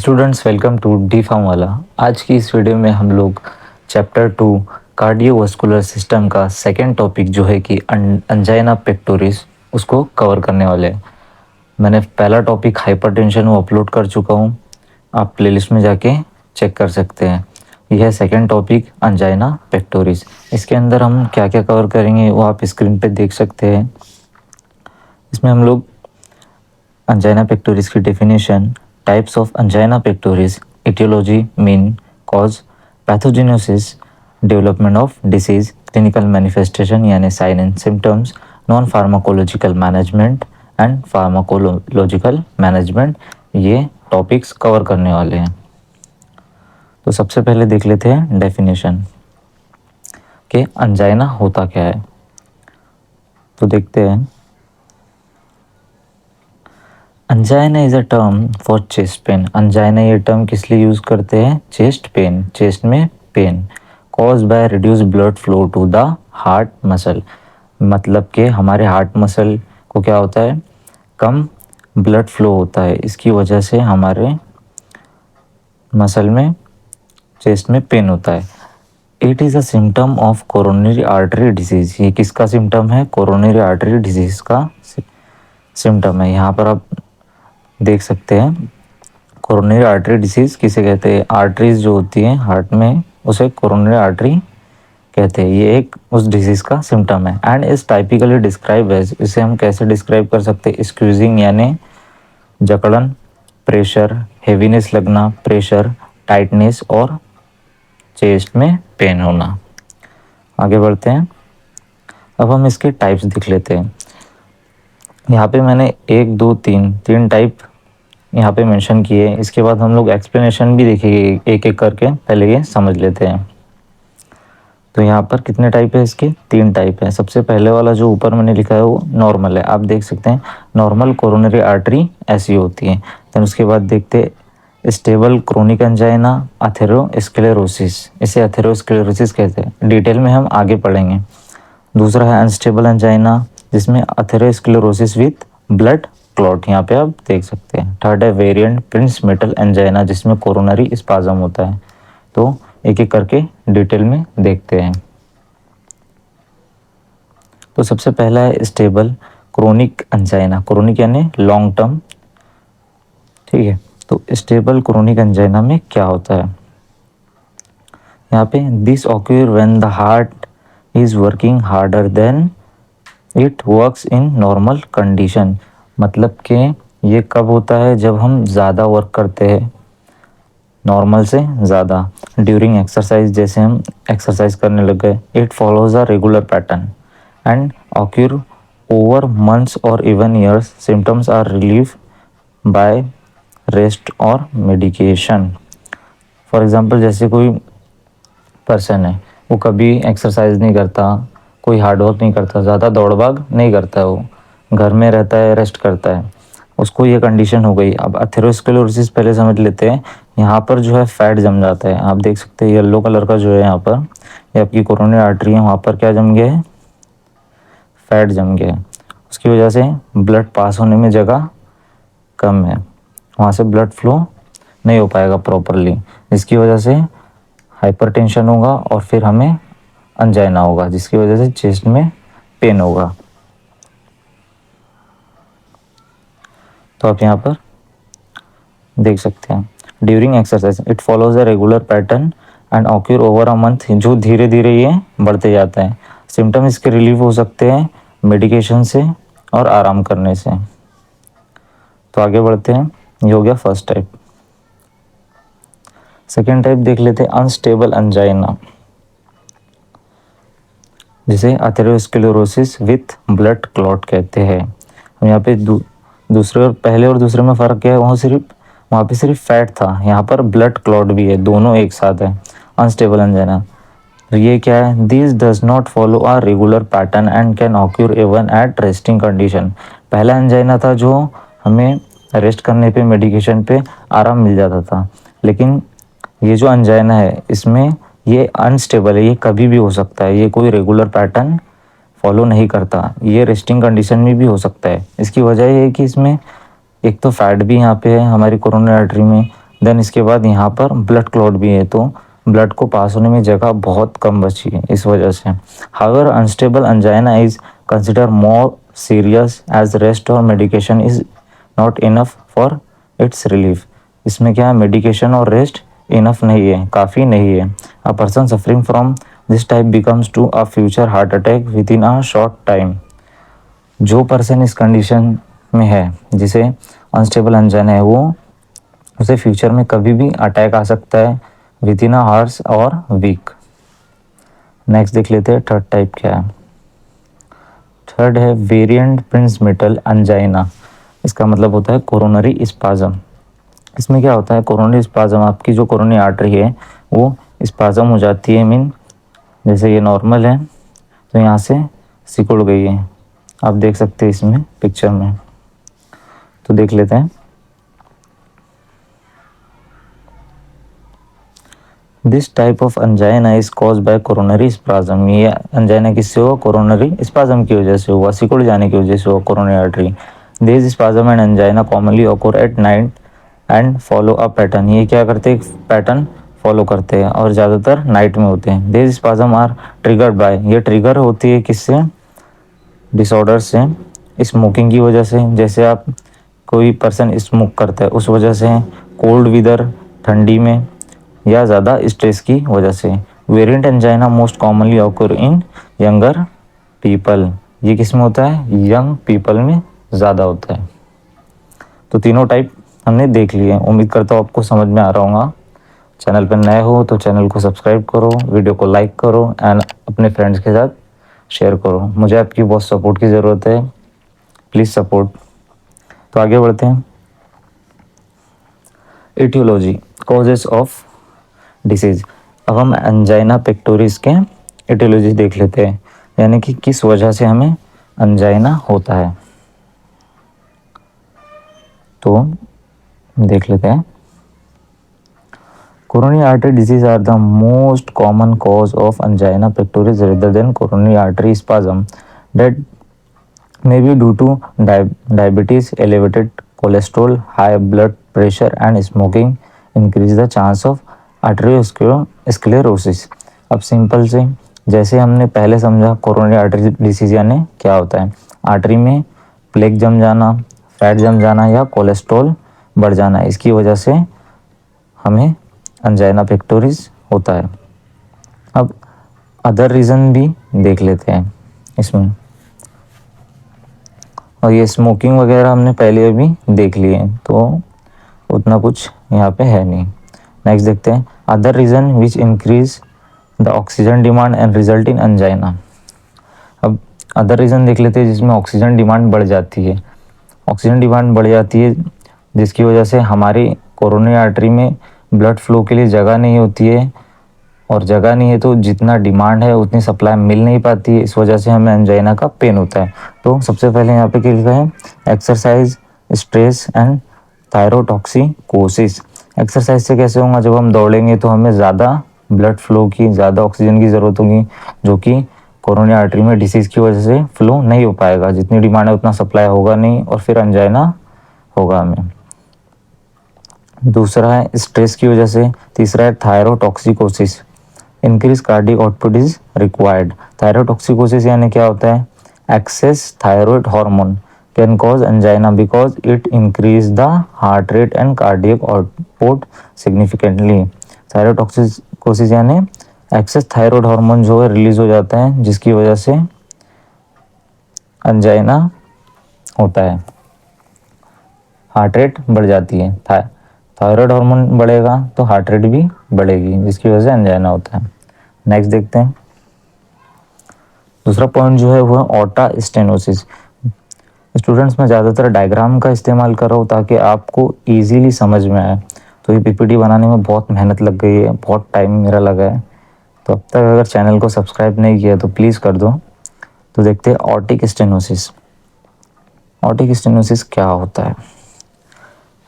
Students welcome to D pharm वाला। आज की इस वीडियो में हम लोग चैप्टर 2 कार्डियोवास्कुलर सिस्टम का सेकेंड टॉपिक जो है कि अंजाइना पेक्टोरिस उसको कवर करने वाले हैं। मैंने पहला टॉपिक हाइपरटेंशन वो अपलोड कर चुका हूँ, आप प्लेलिस्ट में जाके चेक कर सकते हैं। यह है सेकेंड टॉपिक अंजाइना पेक्टोरिस। इसके अंदर हम क्या क्या कवर करेंगे वो आप स्क्रीन पे देख सकते हैं। इसमें हम लोग angina pectoris की definition, types of angina pectoris, etiology, mean, cause, pathogenesis, development of disease, clinical manifestation यानी sign and symptoms, non pharmacological management and pharmacological management, ये टॉपिक्स कवर करने वाले हैं। तो सबसे पहले देख लेते हैं डेफिनेशन कि अंजाइना होता क्या है। तो देखते हैं, angina is a term for chest pain. Angina ये टर्म किस लिए यूज़ करते हैं? चेस्ट पेन, चेस्ट में pain cause by reduce blood flow to the heart muscle. मतलब कि हमारे हार्ट मसल को क्या होता है, कम ब्लड फ्लो होता है, इसकी वजह से हमारे मसल में चेस्ट में पेन होता है। It is a symptom of coronary artery disease. ये किसका सिम्टम है? कोरोनरी आर्टरी डिजीज़ का सिम्टम है। यहाँ पर आप देख सकते हैं कोरोनरी आर्टरी डिसीज़ किसे कहते हैं? आर्टरीज जो होती हैं हार्ट में उसे कोरोनरी आर्टरी कहते हैं। ये एक उस डिसीज़ का सिम्टम है and is typically describe as, इसे हम कैसे डिस्क्राइब कर सकते हैं? स्क्वीजिंग यानी जकड़न, प्रेशर, हेवीनेस लगना, प्रेशर, टाइटनेस और चेस्ट में पेन होना। आगे बढ़ते हैं, अब हम इसके टाइप्स देख लेते हैं। यहाँ पे मैंने 1 2 3 टाइप यहाँ पे मेंशन किए। इसके बाद हम लोग एक्सप्लेनेशन भी देखेंगे एक एक करके, पहले ये समझ लेते हैं। तो यहाँ पर कितने टाइप है इसके? 3 टाइप है। सबसे पहले वाला जो ऊपर मैंने लिखा है वो नॉर्मल है, आप देख सकते हैं नॉर्मल कोरोनरी आर्टरी ऐसी होती है। तो उसके बाद देखते स्टेबल क्रोनिक एंजाइना, अथेरोस्क्लेरोसिस, इसे अथेरोस्क्लेरोसिस कहते हैं, डिटेल में हम आगे पढ़ेंगे। दूसरा है अनस्टेबल एंजाइना जिसमें अथेरोस्क्लेरोसिस विथ ब्लड क्लॉट, यहाँ पे आप देख सकते हैं। थर्ड है वेरिएंट प्रिंस मेटल एंजाइना जिसमें कोरोनरी स्पाज्म होता है। तो एक एक करके डिटेल में देखते हैं। तो सबसे पहला है स्टेबल क्रोनिक एंजाइना, क्रोनिक यानी लॉन्ग टर्म, ठीक है। तो स्टेबल क्रोनिक एंजाइना में क्या होता है? यहाँ पे this occur when the heart is working harder than it works in normal condition. मतलब कि ये कब होता है? जब हम ज़्यादा वर्क करते हैं, नॉर्मल से ज़्यादा, ड्यूरिंग एक्सरसाइज, जैसे हम एक्सरसाइज करने लग गए। It follows a regular pattern and occur over months और even years. Symptoms are relieve by rest और मेडिकेशन। फॉर एग्जांपल, जैसे कोई पर्सन है, वो कभी एक्सरसाइज नहीं करता, कोई हार्ड वर्क नहीं करता, ज़्यादा दौड़ भाग नहीं करता, वो घर में रहता है, रेस्ट करता है, उसको ये कंडीशन हो गई। अब अथेरोस्क्लेरोसिस पहले समझ लेते हैं। यहाँ पर जो है फैट जम जाता है, आप देख सकते हैं येलो कलर का जो है यहाँ पर, ये आपकी कोरोनरी आर्टरी है, वहाँ पर क्या जम गया है? फैट जम गया है। उसकी वजह से ब्लड पास होने में जगह कम है, वहाँ से ब्लड फ्लो नहीं हो पाएगा प्रॉपरली, जिसकी वजह से हाइपरटेंशन होगा और फिर हमें अंजाइना होगा, जिसकी वजह से चेस्ट में पेन होगा। तो आप यहाँ पर देख सकते हैं during exercise it follows a regular pattern and occur over a month, जो धीरे धीरे ये बढ़ते जाता है। सिम्टम इसके रिलीव हो सकते हैं मेडिकेशन से और आराम करने से। तो आगे बढ़ते हैं, ये हो गया फर्स्ट टाइप। सेकेंड टाइप देख लेते हैं अनस्टेबल एंजाइना, जिसे अथेरोस्क्लेरोसिस विथ ब्लड क्लॉट कहते हैं। हम यहाँ पे दूसरे और पहले और दूसरे में फ़र्क क्या है? वहाँ पे सिर्फ फैट था, यहाँ पर ब्लड क्लॉट भी है, दोनों एक साथ है। अनस्टेबल एंजाइना, तो ये क्या है? This does not follow a regular pattern and can occur even at resting condition. पहला एंजाइना था जो हमें रेस्ट करने पे, मेडिकेशन पे आराम मिल जाता था, लेकिन ये जो अंजाइना है इसमें ये अनस्टेबल है, ये कभी भी हो सकता है, ये कोई रेगुलर पैटर्न फॉलो नहीं करता, ये रेस्टिंग कंडीशन में भी हो सकता है। इसकी वजह ये है कि इसमें एक तो फैट भी यहाँ पे है हमारी कोरोनरी आर्टरी में, देन इसके बाद यहाँ पर ब्लड क्लॉट भी है, तो ब्लड को पास होने में जगह बहुत कम बची है इस वजह से। However unstable angina is consider more serious as rest और medication is not enough for its relief. इसमें क्या है, मेडिकेशन और रेस्ट इनफ नहीं है, काफ़ी नहीं है। A person suffering from this type becomes to a future heart attack with in a short time. जो पर्सन इस कंडीशन में है, जिसे अनस्टेबल अंजाइना है, वो उसे फ्यूचर में कभी भी अटैक आ सकता है विद इन आवर्स और वीक। नेक्स्ट देख लेते हैं थर्ड टाइप क्या है। थर्ड है वेरिएंट प्रिंसमेटल अंजाइना। इसका मतलब होता है कोरोनरी स्पाज्म। इसमें क्या होता है, कोरोनरी स्पाज्म, आपकी जो कोरोनरी आर्टरी है वो स्पाज्म हो जाती है। मीन जैसे ये नॉर्मल है तो यहाँ से सिकुड़ गई है, आप देख सकते हैं इसमें पिक्चर में। तो देख लेते हैं। This type of angina is cause bye coronary spasm. ये अंजाइना किससे हुआ, कोरोनरी स्पाज्म की वजह से हुआ, सिकुड़ जाने की वजह से हुआ coronary artery. This spasm and angina commonly occur at night and follow a pattern. ये क्या करते हैं, पैटर्न फॉलो करते हैं और ज़्यादातर नाइट में होते हैं। This spasm are triggered by, ये ट्रिगर होती है किससे, डिसऑर्डर से, स्मोकिंग की वजह से। जैसे आप कोई पर्सन स्मोक करता है उस वजह से, कोल्ड वेदर, ठंडी में, या ज़्यादा स्ट्रेस की वजह से। Variant angina most commonly occur in younger people. ये किस में होता है, यंग पीपल में ज़्यादा होता है। तो तीनों टाइप हमने देख लिए। उम्मीद करता हूँ आपको समझ में आ रहा होगा। चैनल पर नए हो तो चैनल को सब्सक्राइब करो, वीडियो को लाइक करो एंड अपने फ्रेंड्स के साथ शेयर करो। मुझे आपकी बहुत सपोर्ट की ज़रूरत है, प्लीज़ सपोर्ट। तो आगे बढ़ते हैं। Aetiology, causes of disease. अब हम एंजाइना पेक्टोरिस के एटियोलॉजी देख लेते हैं, यानी कि किस वजह से हमें अंजाइना होता है। तो देख लेते हैं। Coronary artery disease are the most common cause of angina pectoris rather than coronary artery spasm that may be due to diabetes, elevated cholesterol, high blood pressure and smoking increase the chance of arteriosclerosis। अब simple से, जैसे हमने पहले समझा coronary artery disease यानी क्या होता है, आर्टरी में प्लेक जम जाना, फैट जम जाना या कोलेस्ट्रॉल बढ़ जाना, इसकी वजह से हमें अंजाइना पेक्टोरिस होता है। अब अदर रीज़न भी देख लेते हैं इसमें, और ये स्मोकिंग वगैरह हमने पहले अभी देख लिए तो उतना कुछ यहाँ पे है नहीं। नेक्स्ट देखते हैं other reason which increase the oxygen demand and result in angina. अब अदर रीज़न देख लेते हैं जिसमें ऑक्सीजन डिमांड बढ़ जाती है। ऑक्सीजन डिमांड बढ़ जाती है जिसकी वजह से हमारी कोरोनरी आर्टरी में ब्लड फ्लो के लिए जगह नहीं होती है, और जगह नहीं है तो जितना डिमांड है उतनी सप्लाई मिल नहीं पाती है, इस वजह से हमें अंजाइना का पेन होता है। तो सबसे पहले यहाँ पे क्या लिखा है, exercise, stress and thyrotoxicosis. Exercise से कैसे होगा, जब हम दौड़ेंगे तो हमें ज़्यादा ब्लड फ्लो की, ज़्यादा ऑक्सीजन की ज़रूरत होगी, जो कि कोरोनरी आर्टरी में डिसीज़ की वजह से फ्लो नहीं हो पाएगा, जितनी डिमांड है उतना सप्लाई होगा नहीं और फिर अंजाइना होगा हमें। दूसरा है स्ट्रेस की वजह से। तीसरा है thyrotoxicosis, increase cardiac output is required. Thyrotoxicosis यानी क्या होता है, excess thyroid hormone can cause angina because it increase the heart rate and cardiac output significantly. Thyrotoxicosis यानी एक्सेस थायराइड हार्मोन जो है रिलीज हो जाता है, जिसकी वजह से अंजाइना होता है, हार्ट रेट बढ़ जाती है। थायराइड हार्मोन बढ़ेगा तो हार्ट रेट भी बढ़ेगी, जिसकी वजह से एंजाइना होता है। नेक्स्ट देखते हैं। दूसरा पॉइंट जो है वो है ऑर्टा स्टेनोसिस। स्टूडेंट्स में ज़्यादातर डायग्राम का इस्तेमाल कर रहा हूँ ताकि आपको इजीली समझ में आए। तो ये पीपीटी बनाने में बहुत मेहनत लग गई है, बहुत टाइम मेरा लगा है, तो अब तक अगर चैनल को सब्सक्राइब नहीं किया तो प्लीज़ कर दो। तो देखते हैं ऑर्टिक स्टेनोसिस। ऑर्टिक स्टेनोसिस क्या होता है।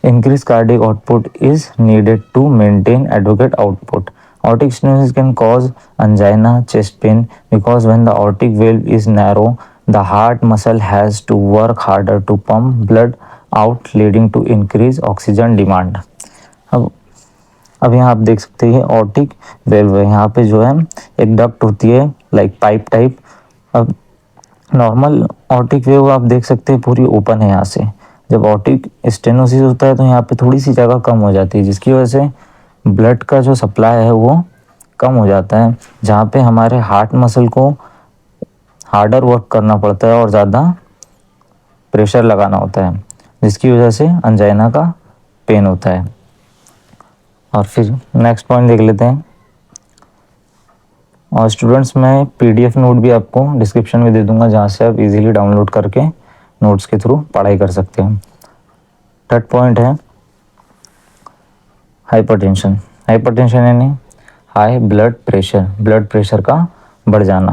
Increased cardiac output is needed to maintain adequate output. Aortic stenosis can cause angina, chest pain because when the aortic valve is narrow, the heart muscle has to work harder to pump blood out, leading to increased oxygen demand. अब अब यहाँ आप देख सकते हैं aortic wave है, यहाँ पे जो है एक डक्ट होती है लाइक पाइप टाइप। अब नॉर्मल ऑर्टिक वेव आप देख सकते हैं पूरी ओपन है यहाँ से। जब ऑर्टिक स्टेनोसिस होता है तो यहाँ पे थोड़ी सी जगह कम हो जाती है, जिसकी वजह से ब्लड का जो सप्लाई है वो कम हो जाता है, जहाँ पे हमारे हार्ट मसल को हार्डर वर्क करना पड़ता है और ज़्यादा प्रेशर लगाना होता है, जिसकी वजह से अंजाइना का पेन होता है। और फिर नेक्स्ट पॉइंट देख लेते हैं। और स्टूडेंट्स, मैं पीडीएफ नोट भी आपको डिस्क्रिप्शन में दे दूंगा, जहाँ से आप इजीली डाउनलोड करके नोट्स के थ्रू पढ़ाई कर सकते हैं। थर्ड पॉइंट है हाइपरटेंशन। हाइपरटेंशन यानी हाई ब्लड प्रेशर का बढ़ जाना।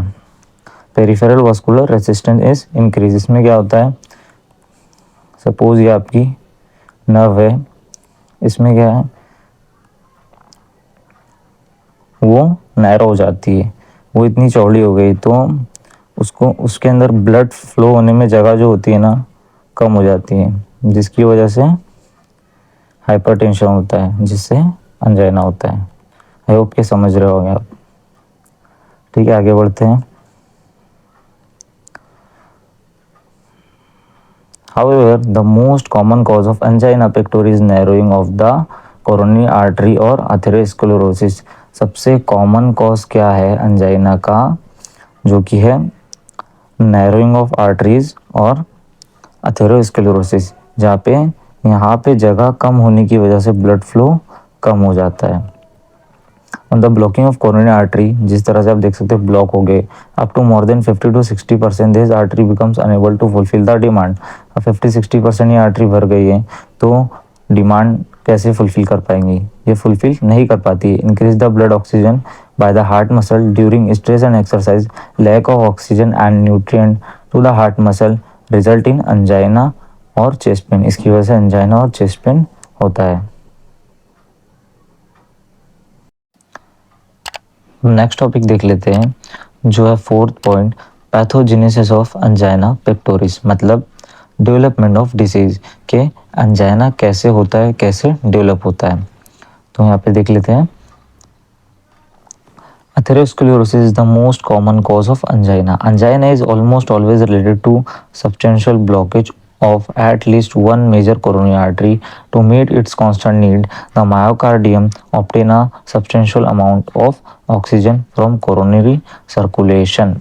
Peripheral vascular resistance is increase. इसमें क्या होता है, सपोज ये आपकी नर्व है, इसमें क्या है वो नैरो हो जाती है, वो इतनी चौड़ी हो गई तो उसको उसके अंदर ब्लड फ्लो होने में जगह जो होती है ना कम हो जाती है, जिसकी वजह से हाइपरटेंशन होता है, जिससे अंजाइना होता है। आई होप कि समझ रहे होंगे आप। ठीक है, आगे बढ़ते हैं। However, the most common cause of angina pectoris is narrowing of the coronary artery और atherosclerosis। सबसे कॉमन कॉज क्या है अंजाइना का, जो कि है नैरोइंग ऑफ आर्टरीज और अथेरोस्क्लेरोसिस, जहाँ पे यहाँ पे जगह कम होने की वजह से ब्लड फ्लो कम हो जाता है। On the blocking of coronary artery, जिस तरह से आप देख सकते हैं ब्लॉक हो गए up to more than 50 to 60% this artery becomes unable to fulfil the demand. अब 50-60% ये आर्टरी भर गई है तो डिमांड कैसे फुलफिल कर पाएंगी, ये फुलफिल नहीं कर पाती है। Increase the blood oxygen by the heart muscle during stress and exercise, lack of oxygen and nutrient to the heart muscle result in angina और चेस्ट पेन। इसकी वजह से अंजाइना और चेस्ट पेन होता है। नेक्स्ट टॉपिक देख लेते हैं, जो है fourth point, pathogenesis of angina pectoris, मतलब डेवलपमेंट ऑफ डिसीज के अंजाइना कैसे होता है, कैसे डेवलप होता है। तो यहाँ पे देख लेते हैं। Atherosclerosis is the most common cause of angina. Angina is almost always related to substantial blockage of at least one major coronary artery. To meet its constant need, the myocardium obtain a substantial amount of oxygen from coronary circulation.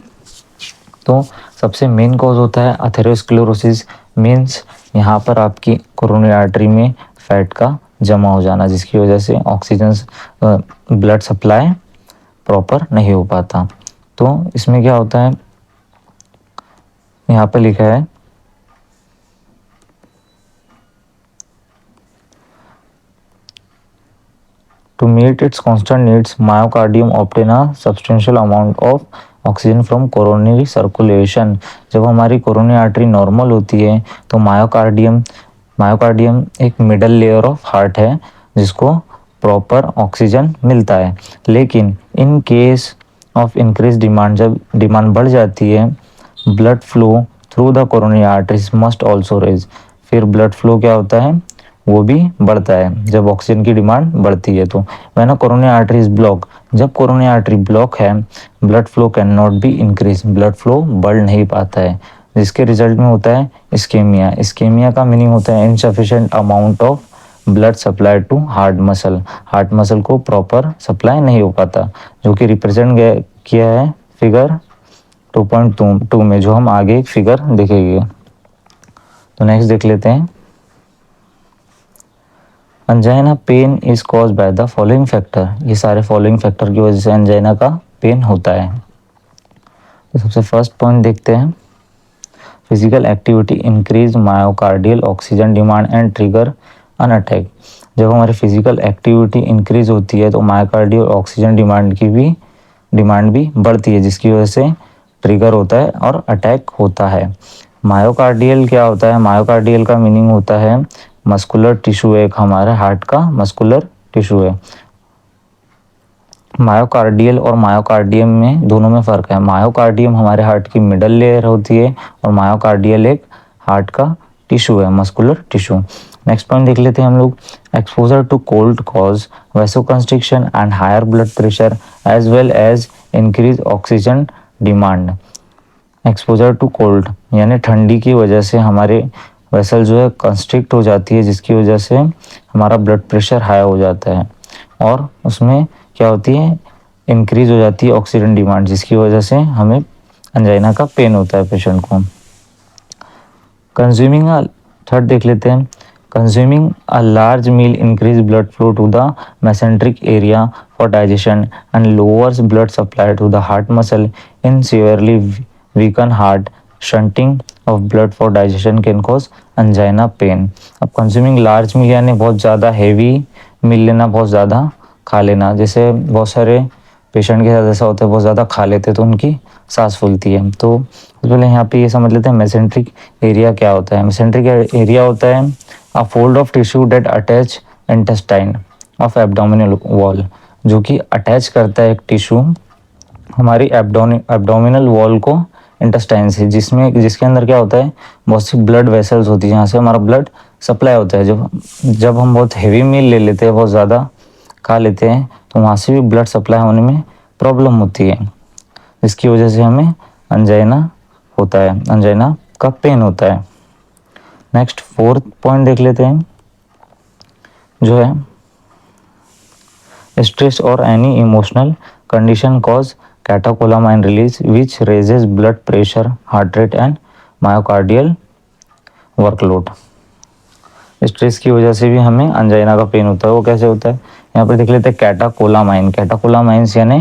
तो सबसे main cause होता है atherosclerosis, means यहाँ पर आपकी coronary artery में fat का जमा हो जाना, जिसकी वजह से ऑक्सीजन ब्लड सप्लाई प्रॉपर नहीं हो पाता। तो इसमें क्या होता है, यहाँ पे लिखा है to meet its constant needs myocardium obtain a substantial amount of oxygen from coronary circulation. जब हमारी कोरोनरी आर्टरी नॉर्मल होती है तो मायोकार्डियम एक मिडल लेयर ऑफ हार्ट है जिसको प्रॉपर ऑक्सीजन मिलता है। लेकिन in case of increase demand, जब डिमांड बढ़ जाती है, blood flow through the coronary arteries must also raise. फिर ब्लड फ्लो क्या होता है, वो भी बढ़ता है जब ऑक्सीजन की डिमांड बढ़ती है। तो when a coronary artery is block, जब कोरोनरी आर्टरी ब्लॉक है, blood flow can not be increase, blood flow बढ़ नहीं पाता है, जिसके रिजल्ट में होता है इस्केमिया। इस्केमिया का मीनिंग होता है insufficient amount of blood supply to heart muscle, heart muscle को प्रॉपर सप्लाई नहीं हो पाता, जो कि रिप्रेजेंट किया है फिगर 2.2 में, जो हम आगे एक फिगर देखेंगे। तो नेक्स्ट देख लेते हैं। Angina pain is cause by the following factor, ये सारे फॉलोइंग फैक्टर की वजह से अंजाइना का पेन होता है। तो सबसे फर्स्ट पॉइंट देखते हैं, physical activity increase myocardial oxygen demand and trigger an attack. जब हमारी फिजिकल एक्टिविटी इंक्रीज होती है तो मायोकार्डियल ऑक्सीजन डिमांड भी बढ़ती है, जिसकी वजह से ट्रिगर होता है और अटैक होता है। मायोकार्डियल क्या होता है, मायोकार्डियल का मीनिंग होता है मस्कुलर टिश्यू, एक हमारे हार्ट का मस्कुलर टिश्यू है। मायोकार्डियल और मायोकार्डियम में दोनों में फ़र्क है। मायोकार्डियम हमारे हार्ट की मिडल लेयर होती है और मायोकार्डियल एक हार्ट का टिश्यू है, मस्कुलर टिश्यू। नेक्स्ट पॉइंट देख लेते हैं हम लोग। Exposure to cold cause vasoconstriction and higher blood pressure as well as increase oxygen demand. Exposure to cold यानी ठंडी की वजह से हमारे वेसल जो है कंस्ट्रिक्ट हो जाती है, जिसकी वजह से हमारा ब्लड प्रेशर हाई हो जाता है और उसमें क्या होती है, इंक्रीज हो जाती है ऑक्सीजन डिमांड, जिसकी वजह से हमें अंजाइना का पेन होता है पेशेंट को। कंज्यूमिंग थर्ड देख लेते हैं। Consuming a large meal increase blood flow to the mesenteric area for digestion and lowers blood supply to the heart muscle in severely weaken heart shunting of blood for digestion can cause angina pain. अब consuming large meal यानी बहुत ज़्यादा heavy मील लेना, बहुत ज़्यादा खा लेना। जैसे बहुत सारे पेशेंट के साथ ऐसा होता है, बहुत ज़्यादा खा लेते हैं तो उनकी सांस फूलती है। तो पहले यहाँ पे ये समझ लेते हैं मेसेंट्रिक एरिया क्या होता है। मेसेंट्रिक एरिया होता है a fold of tissue that attach intestine of abdominal wall, जो कि अटैच करता है एक टिश्यू हमारी एब्डोमिनल वॉल को इंटेस्टाइन से, जिसके अंदर क्या होता है, बहुत सी ब्लड वेसल्स होती है जहाँ से हमारा ब्लड सप्लाई होता है। जब हम बहुत हैवी मील ले लेते हैं, बहुत ज़्यादा खा लेते हैं, तो वहाँ से भी ब्लड सप्लाई होने में प्रॉब्लम होती है, जिसकी वजह से हमें अंजाइना होता है, अंजाइना का पेन होता है। नेक्स्ट फोर्थ पॉइंट देख लेते हैं, जो है स्ट्रेस और any emotional condition cause catecholamine release which raises blood pressure, heart rate and myocardial workload. Stress की वजह से भी हमें अंजाइना का पेन होता है। वो कैसे होता है, यहाँ पर देख लेते हैं। कैटाकोलामाइन, कैटाकोलामाइंस यानी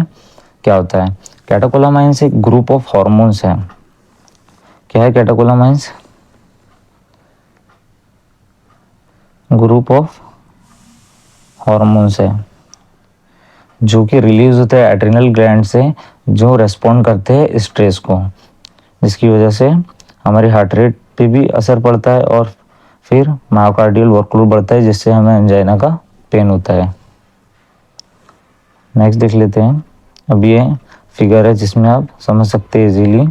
क्या होता है। कैटाकोलामाइंस एक ग्रुप ऑफ हॉर्मोन्स है। क्या है कैटाकोलामाइंस? ग्रुप ऑफ हॉर्मोन्स है जो कि रिलीज होते हैं एड्रिनल ग्लैंड से, जो रेस्पॉन्ड करते हैं स्ट्रेस को, जिसकी वजह से हमारी हार्ट रेट पे भी असर पड़ता है और फिर मायोकार्डियल वर्कलोड बढ़ता है, जिससे हमें अंजाइना का पेन होता है। नेक्स्ट देख लेते हैं। अब ये फिगर है जिसमें आप समझ सकते हैं इजीली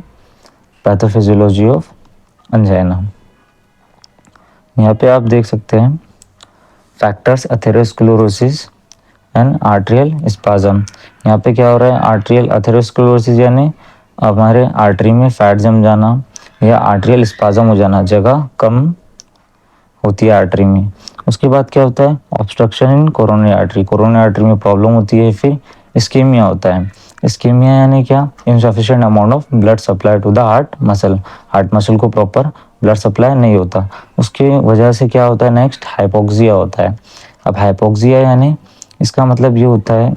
पैथोफिजियोलॉजी ऑफ अंजाइना। यहाँ पे आप देख सकते हैं factors atherosclerosis and arterial spasm. यहाँ पे क्या हो रहा है, आर्ट्रियल एथेरोस्क्लेरोसिस यानी हमारे आर्टरी में फैट जम जाना, या आर्ट्रियल स्पाज्म हो जाना, जगह कम होती है आर्टरी में। उसके बाद क्या होता है, obstruction in coronary artery, coronary artery में प्रॉब्लम होती है। फिर इस्केमिया होता है। इस्केमिया यानी क्या, insufficient amount of blood supply to the heart muscle, heart muscle को प्रॉपर ब्लड सप्लाई नहीं होता, उसकी वजह से क्या होता है। नेक्स्ट हाइपोक्सिया होता है। अब हाइपोक्सिया यानी इसका मतलब ये होता है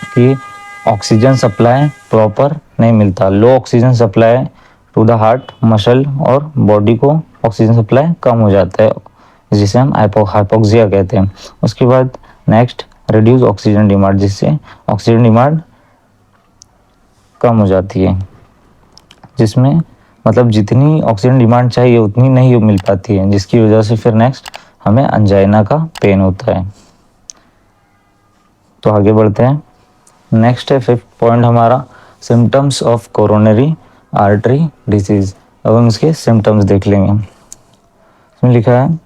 कि ऑक्सीजन सप्लाई प्रॉपर नहीं मिलता, low oxygen supply to the heart muscle और बॉडी को ऑक्सीजन सप्लाई कम हो जाता है, जिसे हम हाइपोक्सिया कहते हैं। उसके बाद नेक्स्ट रिड्यूस ऑक्सीजन डिमांड, जिससे ऑक्सीजन डिमांड कम हो जाती है, जिसमें मतलब जितनी ऑक्सीजन डिमांड चाहिए उतनी नहीं मिल पाती है, जिसकी वजह से फिर नेक्स्ट हमें अंजाइना का पेन होता है। तो आगे बढ़ते हैं। नेक्स्ट है फिफ्थ पॉइंट हमारा, symptoms of coronary artery disease. अब हम इसके सिम्टम्स देख लेंगे। इसमें लिखा है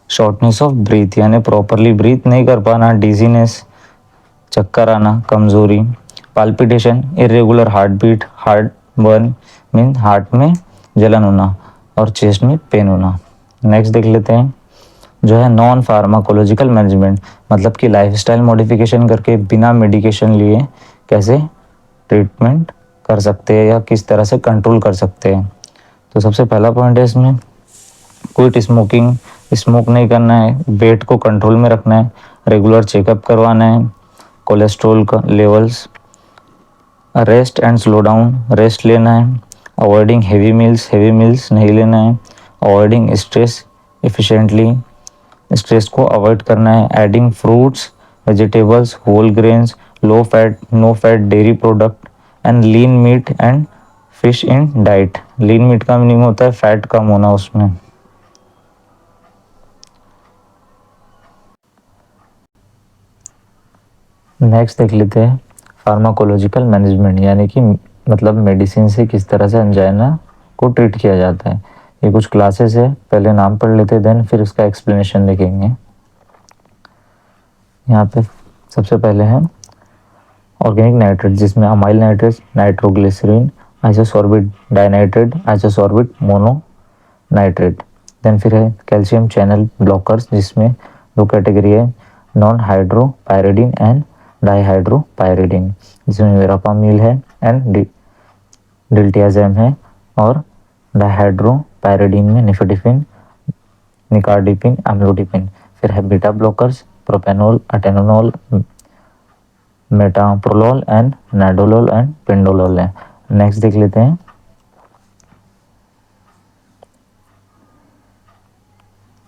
शॉर्टनेस ऑफ ब्रीथ यानी प्रॉपरली ब्रीथ नहीं कर पाना, डिजीनेस चक्कर आना, कमजोरी, palpitation, irregular heart beat, heartburn mean heart में जलन होना और चेस्ट में पेन होना। नेक्स्ट देख लेते हैं, जो है नॉन फार्माकोलॉजिकल मैनेजमेंट, मतलब कि लाइफस्टाइल मॉडिफिकेशन करके बिना मेडिकेशन लिए कैसे ट्रीटमेंट कर सकते हैं या किस तरह से कंट्रोल कर सकते हैं। तो सबसे पहला पॉइंट है इसमें क्विट स्मोकिंग, स्मोक नहीं करना है, वेट को कंट्रोल में रखना है, रेगुलर चेकअप करवाना है, कोलेस्ट्रॉल का levels, rest and slow down, rest लेना है, अवॉइडिंग हैवी मील्स नहीं लेना है, अवॉइडिंग स्ट्रेस एफिशिएंटली, स्ट्रेस को अवॉइड करना है, adding fruits vegetables whole grains low fat no fat dairy product and lean meat and fish in diet. Lean meat का meaning होता है फैट कम होना उसमें। नेक्स्ट देख लेते हैं फार्माकोलॉजिकल मैनेजमेंट, यानी कि मतलब मेडिसिन से किस तरह से अंजाइना को ट्रीट किया जाता है। ये कुछ क्लासेस है, पहले नाम पढ़ लेते देन फिर उसका एक्सप्लेनेशन देखेंगे। यहाँ पे सबसे पहले है ऑर्गेनिक नाइट्रेट, जिसमें amyl nitrate, nitroglycerin, isosorbide dinitrate, isosorbide mononitrate. Then फिर है कैल्शियम चैनल ब्लॉकर्स, जिसमें दो कैटेगरी है, नॉन हाइड्रोपायरिडीन एंड डाईहाइड्रोपायरिडीन, जिसमें वेरापामिल है एंड डिल्टियाज़ैम है, और डाईहाइड्रोपायरिडीन में निफेडिफिन, निकार्डिपिन, अम्लोडिपिन। फिर है beta blockers, propranolol, atenolol, metoprolol and nadolol and pindolol है। नेक्स्ट देख लेते हैं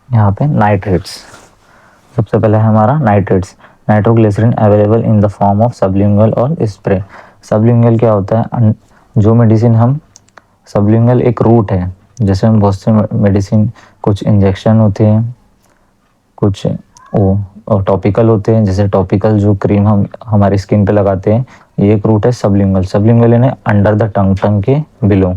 यहाँ पे नाइट्रेट्स। सबसे पहले है हमारा nitrates, nitroglycerine available in the form of sublingual और स्प्रे। सबलिंगुअल क्या होता है, जो मेडिसिन हम, सबलिंगुअल एक रूट है, जैसे हम बहुत से मेडिसिन, कुछ इंजेक्शन होते हैं, कुछ वो टॉपिकल होते हैं, जैसे टॉपिकल जो क्रीम हम हमारी स्किन पे लगाते हैं, ये एक रूट है सबलिंगुअल। सबलिंगुअल यानी अंडर द टंग, टंग के बिलो।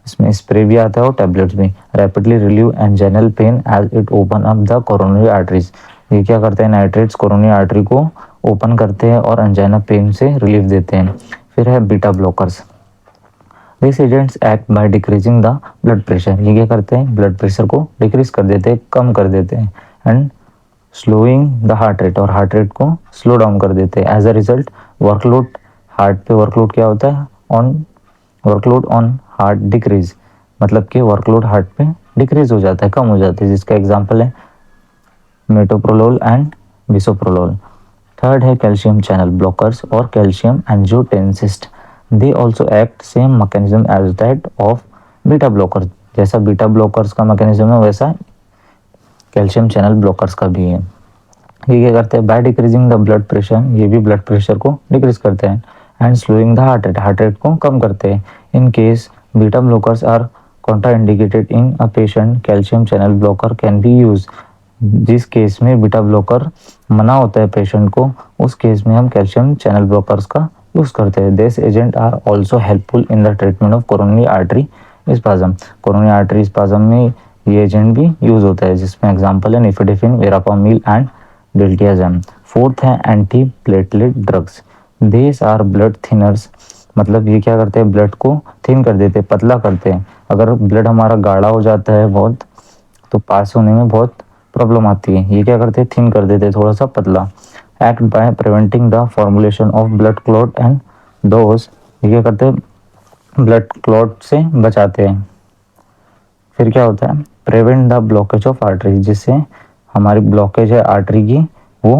इसमें स्प्रे भी आता है और टैबलेट्स भी। Rapidly relieve anginal pain as it open up the coronary arteries. ये क्या करते हैं, नाइट्रेट्स कोरोनरी आर्टरी को ओपन करते हैं और एंजाइना पेन से रिलीफ देते हैं। फिर है beta blockers, this agents act by decreasing the blood pressure. ये क्या करते हैं, ब्लड प्रेशर को डिक्रीज कर देते हैं, कम कर देते हैं, and slowing the heart rate, और हार्ट रेट को स्लो डाउन कर देते हैं। As a result workload, heart पे वर्कलोड क्या होता है, वर्कलोड ऑन हार्ट डिक्रीज, मतलब कि वर्कलोड हार्ट पे डिक्रीज हो जाता है, कम हो जाता है, जिसका एग्जांपल है मेटोप्रोलोल एंड बिसोप्रोलोल। थर्ड है कैल्शियम चैनल ब्लॉकर्स और calcium antagonist. They also act same mechanism as that of beta blocker. जैसा बीटा ब्लॉकर्स का मैकेनिज्म है वैसा कैल्शियम चैनल ब्लॉकर्स का भी है। ये क्या करते हैं, by decreasing the blood pressure, ये भी ब्लड प्रेशर को डिक्रीज करते हैं, and slowing the heart rate, heart rate को कम करते हैं। In case beta blockers are contraindicated in a patient, calcium channel blocker can be use. जिस केस में बीटा ब्लॉकर मना होता है पेशेंट को, उस केस में हम कैल्शियम चैनल ब्लॉकर्स का यूज करते हैं। This agent are also helpful in the treatment of coronary artery spasm. Coronary artery spasm में ये एजेंट भी यूज होता है, जिसमें एग्जांपल है nifedipine, verapamil and diltiazem. Fourth है anti platelet drugs, these are blood thinners, मतलब ये क्या करते हैं, ब्लड को थिन कर देते हैं, पतला करते हैं। अगर ब्लड हमारा गाढ़ा हो जाता है बहुत, तो पास होने में बहुत प्रॉब्लम आती है। ये क्या करते हैं, थिन कर देते हैं, थोड़ा सा पतला। Act by preventing the formulation of blood clot and dose, ये क्या करते हैं, ब्लड क्लॉट से बचाते हैं। फिर क्या होता है, prevent the blockage of artery, जिससे हमारी ब्लॉकेज है आर्टरी की वो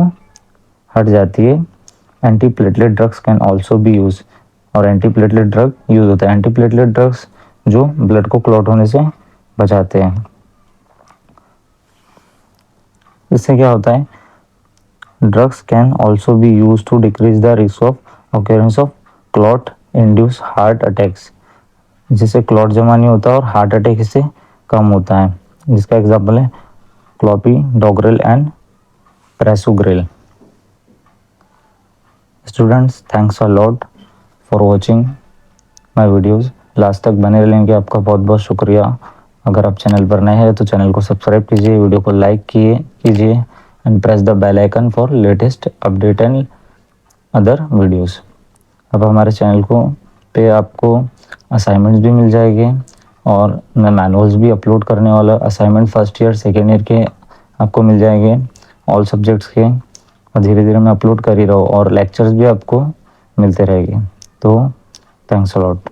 हट जाती है। Anti platelet drugs can also be use, और एंटी प्लेटलेट ड्रग यूज होता है। एंटी प्लेटलेट ड्रग्स जो ब्लड को क्लॉट होने से बचाते हैं। इससे क्या होता है, drugs can also be use to decrease the risk of occurrence of clot induce heart attacks, जिससे क्लॉट जमा नहीं होता और हार्ट अटैक इससे कम होता है, जिसका एग्जाम्पल है clopidogrel and prasugrel. Students, thanks a lot for watching my videos. Last तक बने रहने के आपका बहुत बहुत शुक्रिया। अगर आप चैनल पर नए हैं तो चैनल को सब्सक्राइब कीजिए, वीडियो को लाइक कीजिए and press the bell icon for latest update and other videos. अब हमारे चैनल को पे आपको असाइनमेंट्स भी मिल जाएंगे, और मैं मैनुअल्स भी अपलोड करने वाला। Assignment first year second year के आपको मिल जाएंगे, ऑल सब्जेक्ट्स के, और धीरे धीरे मैं अपलोड कर ही रहा हूँ, और लेक्चर्स भी आपको मिलते रहेंगे। तो थैंक्स अ लॉट।